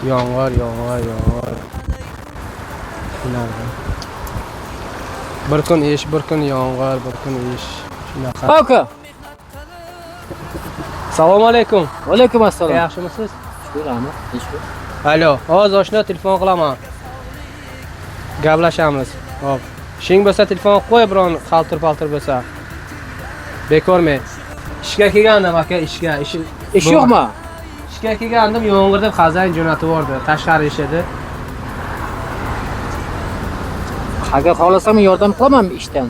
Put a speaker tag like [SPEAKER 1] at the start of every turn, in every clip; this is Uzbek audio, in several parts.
[SPEAKER 1] Yomg'ir. Shunaqa. Bir kun ish, bir kun yomg'ir, bir kun ish. Shunaqa.
[SPEAKER 2] Aka.
[SPEAKER 1] Assalomu alaykum.
[SPEAKER 2] Va alaykum assalom.
[SPEAKER 1] Yaxshimisiz?
[SPEAKER 2] Shukr, Nechuk?
[SPEAKER 1] Alo, hozir oshna telefon qilaman. Gaplashamiz. Xo'p. Ishing bo'lsa telefon qo'y, biron xaltir-paltir bo'lsa. Bekormi? Ishga kelgandim aka, ishga.
[SPEAKER 2] Ish yo'qmi?
[SPEAKER 1] Ishga kelgandim, yomg'ir deb xazan jo'natib yubordi. Tashqari ish edi.
[SPEAKER 2] Agar xohlasam yordam qilaman ishdan.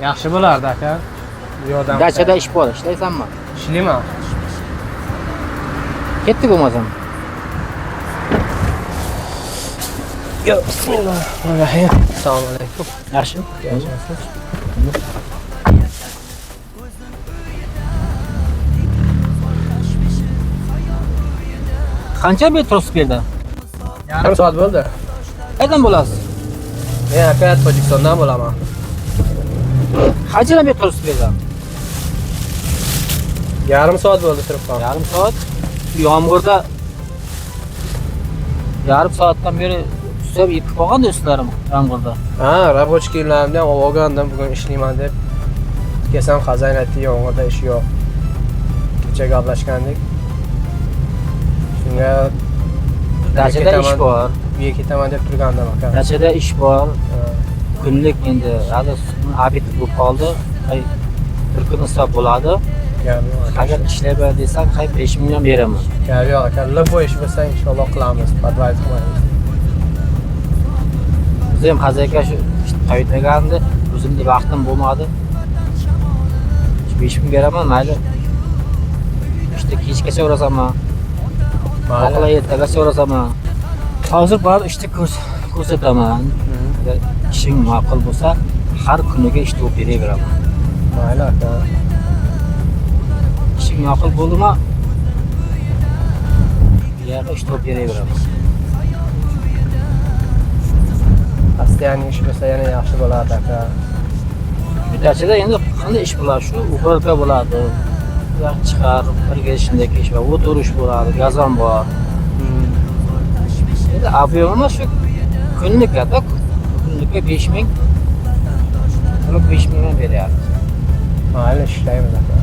[SPEAKER 1] Yaxshi bo'lardi aka. Yordam.
[SPEAKER 2] Dachada ish bor, ishlaysanmi?
[SPEAKER 1] Ishlayman.
[SPEAKER 2] Ketdi bo'lmasam.
[SPEAKER 1] Yo, bismillahirrohmanirrohim. Assalomu alaykum.
[SPEAKER 2] Yaxshi.
[SPEAKER 1] Yaxshimisiz?
[SPEAKER 2] Qancha metros berdi?
[SPEAKER 1] Yarim soat bo'ldi.
[SPEAKER 2] Qayerdan bo'lasiz?
[SPEAKER 1] Men aka Tojikistondan bo'laman.
[SPEAKER 2] Qancha metros berdi?
[SPEAKER 1] Yarim soat bo'ldi turib qoldim.
[SPEAKER 2] Yarim soat. Yomg'irda yarim soatdan beri ustab yetib qolgan do'stlarim yomg'irda.
[SPEAKER 1] Ha, rabochiy kiyimlarimni ham olgandim, bugun ishlayman deb. Kelsam xazan aytdi, yomg'irda ish yo'q. Kecha gaplashgandik. Shunga
[SPEAKER 2] Dachada ish bor.
[SPEAKER 1] Uyga ketaman deb turgandim aka.
[SPEAKER 2] Dachada ish bor. Kunlik endi hali obed bo'lib qoldi. Bir kun hisob bo'ladi. Agar ishlayman desam, 5 million beraman.
[SPEAKER 1] Yo'q aka, любой ish bo'lsa inshaalloh qilamiz. Advice qilamiz.
[SPEAKER 2] O'zim hozirga shu qaytagandi, o'zimda vaqtim bo'lmadi. 5 ming beraman, mayli. İşte kechgacha urasaman. Oqla ertagacha urasaman. Hozir borib ishni ko'rsataman. Agar ishing ma'qul bo'lsa, har kuniga ish to'p beraveraman.
[SPEAKER 1] Mayli aka.
[SPEAKER 2] Ishing ma'qul bo'ldimi? Yana ish to'p beraveraman.
[SPEAKER 1] Astiyani ish bo'lsa yana yaxshi bo'lardi aka.
[SPEAKER 2] Dachada endi qanday ish bo'ladi shu? Uqorka bo'ladi. Ular chiqar, birga shunday ish va o'tirish bo'ladi, gazon bor. Endi ob'yomimiz shu kunlikda, kunlikka 5 ming. Uni 5 mingdan beryapti.
[SPEAKER 1] Mayli ishlaymiz aka.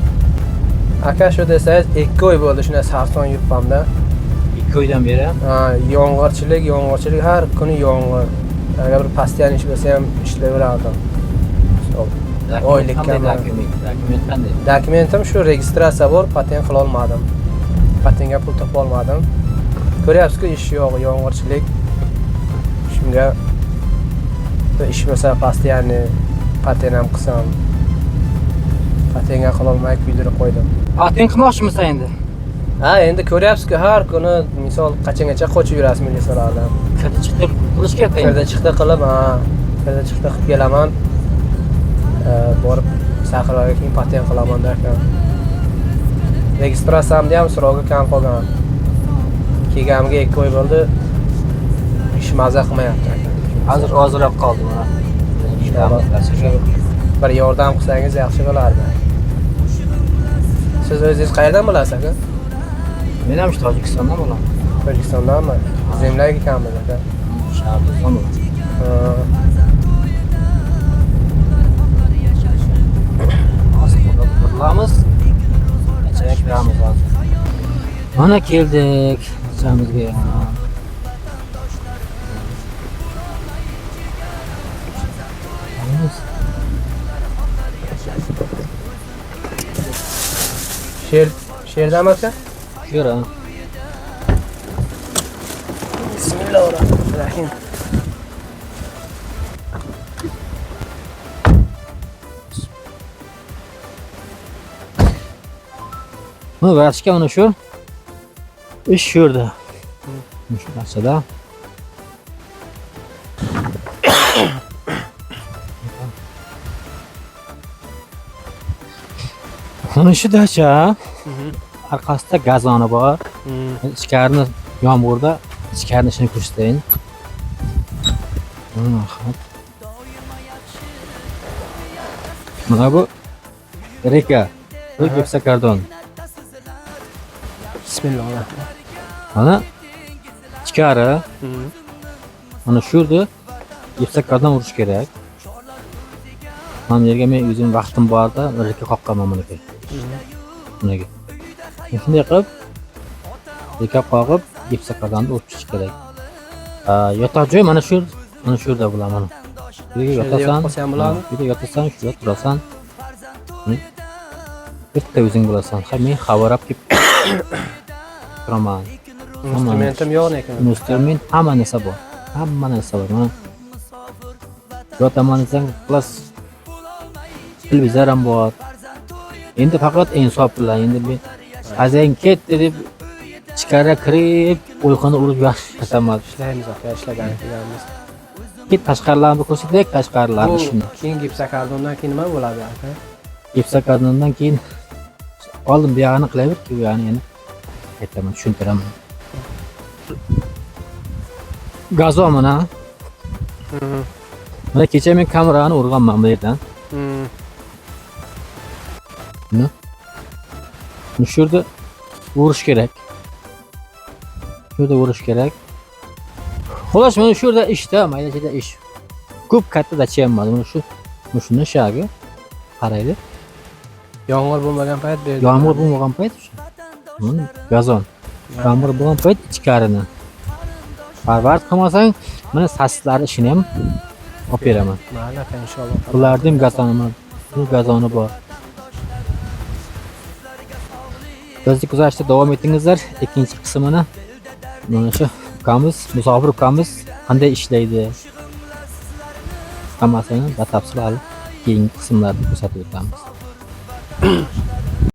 [SPEAKER 1] Aka shu desangiz 2 oy bo'ldi shunday sarson yuribman-da.
[SPEAKER 2] 2 oydan beri.
[SPEAKER 1] Ha, yomg'irchilik har kuni yomg'ir. Agar bir pastiyan ish bo'lsa ham ishlayverardim. Oylik
[SPEAKER 2] dokument qanday?
[SPEAKER 1] Dokumentim shu registratsiya bor, patent qila olmadim. Patentga pul topa olmadim. Ko'ryapsiz-ku, ish yo'q, yomg'irchilik. Shunga ish bo'lsa pastiyanni patent ham qilsam. Patentga qila olmay kuydirib qo'ydim.
[SPEAKER 2] Patent qilmoqchimisan endi?
[SPEAKER 1] Ha, endi ko'ryapsiz-ku, har kuni misol qachongacha qochib yurasiz militsiyalardan.
[SPEAKER 2] Kirdi chiqdi qilish kerak.
[SPEAKER 1] Kirdi chiqdi qilib, qilib kelaman. Borib saxirlarga keyin patent qilaman derkan. Registratsiyamda ham so'rovi kam qolgan. Kelganiga 2 oy bo'ldi. Ish maza qilmayapti aka.
[SPEAKER 2] Hozir ozroq qoldi mana.
[SPEAKER 1] Bir yordam qilsangiz yaxshi bo'lardi. Siz o'zingiz qayerdan bilasiz aka?
[SPEAKER 2] Men ham Tojikistondan bo'laman.
[SPEAKER 1] Tojikistondanmi? Zemlaga ekanmiz aka.
[SPEAKER 2] Shahardan. Qilamiz. Achaga kiramiz hozir. Mana keldik jamizga. Şerdami aka? Yura.
[SPEAKER 1] Bismillahirrahmanirrahim.
[SPEAKER 2] Mana vrachga mana shu ish shu yerda. Shu narsada. Mana shu dacha. Orqasida gazoni bor. Ichkarini yomg'irda ichkarini ishini ko'rsatayin. Mana bu reka. Bu Gipsakardon.
[SPEAKER 1] Bismillahirrahmanirrahim.
[SPEAKER 2] Mana ichkari mana shu yerda ipsaklardan urish kerak. Mana yerga men o'zim vaqtim borda birga qoqqanman buniki. Buniki. Shunday qilib bekab qoqib ipsaklardan urib chiqish kerak. Yotoq joy mana shu yerda bo'ladi mana. Yerga yotasan, yerga yotasan, shu yerda turasan. Bitta o'zing bo'lasan. Men xabarab kelib turaman.
[SPEAKER 1] Instrumentim yo'q lekin.
[SPEAKER 2] Instrument hamma narsa bor. Hamma narsa bor. Mana yotaman plus televizor ham bor. Endi faqat insof bilan endi men azang ketdi deb ichkari kirib uyquni urib yashamayman.
[SPEAKER 1] Ishlaymiz aka, ishlaganimiz.
[SPEAKER 2] Ket tashqarilarni ko'rsatak, tashqarilarni shuni.
[SPEAKER 1] Keyin gipsakardondan keyin nima bo'ladi aka?
[SPEAKER 2] Gipsakardondan keyin oldin bu yog'ini qilaverki, bu yog'ini yana aytaman, tushuntiraman. Gazo mana. Mana kecha men kamerani urganman bu yerdan. Shu yerda urish kerak. Shu yerda urish kerak. Xolos mana shu yerda ishda, maydachada ish. Ko'p katta dachiyamadi. Mana shuni shagi qaraydi.
[SPEAKER 1] Yomg'ir bo'lmagan payt berdi.
[SPEAKER 2] Yomg'ir bo'lmagan payt shu. Mana gazon. Yomg'ir bo'lgan payt ichkarini. Parvard qilmasang, mana saslari ishini ham olib beraman.
[SPEAKER 1] Mayli aka, inshaalloh.
[SPEAKER 2] Bularda ham gazoni, bu gazoni bor. Bizni kuzatishda davom etingizlar. Ikkinchi qismini mana shu ukamiz, Musofir ukamiz qanday ishlaydi? Hammasini batafsil keyingi qismlarda ko'rsatib o'tamiz.